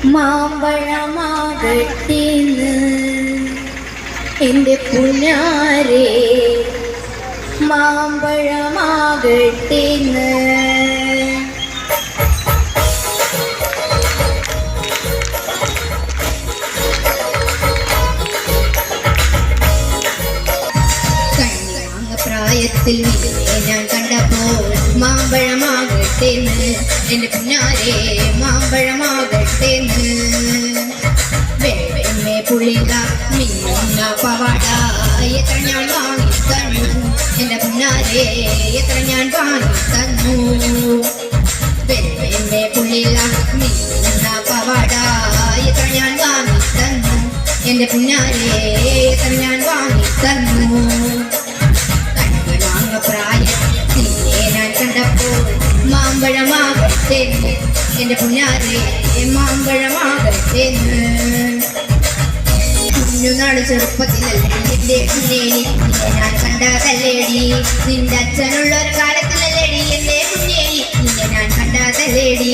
മാമ്പഴമാകട്ടേന്ന് എൻ്റെ പുന്നാരേ മാമ്പഴമാകട്ടേന്ന് പ്രായത്തിൽ നിന്നെ ഞാൻ കണ്ടപ്പോൾ മാമ്പഴമാകട്ടേന്ന് എൻ്റെ പുന്നാരേ മാമ്പഴമാകട്ടേന്ന് വെണ്ണെ പുളിക മിന്നുന്ന പവാട എത്ര ഞാൻ വാങ്ങിത്തന്നു എൻ്റെ പുന്നാരേ എത്ര ഞാൻ വാങ്ങിത്തന്നു വെണ്ണെ പുളിക മിന്നുന്ന പവാട എത്ര ഞാൻ വാങ്ങിത്തന്നു എൻ്റെ പുന്നാരേ എത്ര ഞാൻ വാങ്ങിത്തന്നു പ്രായത്തിനെ ഞാൻ കണ്ടപ്പോൾ മാമ്പഴമാകട്ടേന്ന് എൻ്റെ പുന്നാരേ മാമ്പഴമാകട്ടേന്ന് കുഞ്ഞുനാള് ചെറുപ്പത്തിലല്ലേ എൻ്റെ കുഞ്ഞേലി നിന്നെ ഞാൻ കണ്ടതല്ലേടി നിന്റെ അച്ഛനുള്ളൊരു കാലത്തിലല്ലേടി എൻ്റെ കുഞ്ഞേലി നിന്നെ ഞാൻ കണ്ടതല്ലേടി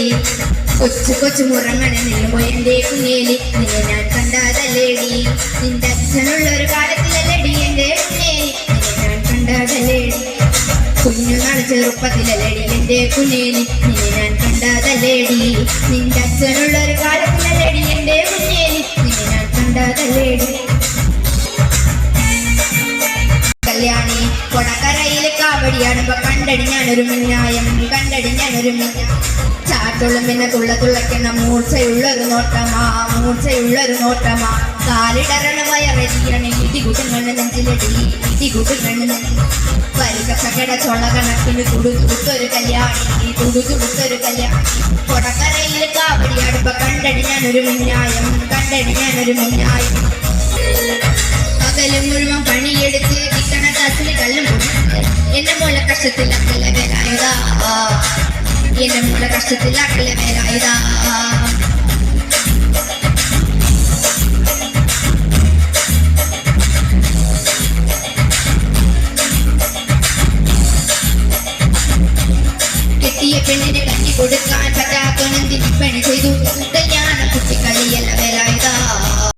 കൊച്ചു കൊച്ചു മുറങ്ങനെ നിന്നുപോയി എൻ്റെ കുഞ്ഞേലി നിന്നെ ഞാൻ കണ്ടതല്ലേടി നിന്റെ അച്ഛനുള്ളൊരു കാലത്തിലല്ലേടി എൻ്റെ കുഞ്ഞേലി നിന്നെ ഞാൻ കണ്ടതല്ലേടി കുഞ്ഞുനാള് ചെറുപ്പത്തിലല്ലേടി എൻ്റെ കുഞ്ഞേലി നിന്നെ ഞാൻ കണ്ടതല്ലേടി നിന്റെ അച്ഛനുള്ളൊരു കാലത്തിലല്ലേടി എൻ്റെ കുഞ്ഞേലി നിന്നെ ഞാൻ കണ്ടതല്ലേടി കല്യാണി കൊടക്കരയിലെ കാവടിയാടുമ്പോ കണ്ടടി ഞാനൊരു മിന്നായം കണ്ടടി ഞാനൊരു മിന്നായം ചാട്ടുള്ളും പിന്നെ തുള്ളക്കുന്ന മൂർച്ചയുള്ളൊരു നോട്ടമാ കാലിടറണ വയറെടിയാണ് ഇടികൂട്ടുകണ്ണ് നെഞ്ചിലടി ഇടികൂട്ടുകണ്ണ് പരികസകട ചൊള്ള കണക്കിന് തുടുതുടുത്തൊരു കല്യാണി കൊടക്കരയിൽ കാവടിയാടുമ്പോ കണ്ടടി ഞാനൊരു മിന്നായം പകല് മുഴുവൻ പണിയെടുത്ത് ഇക്കണ കാസിന് കല്ലും എന്നെ മോളെ കഷ്ടത്തിലാക്കല വേലായതാ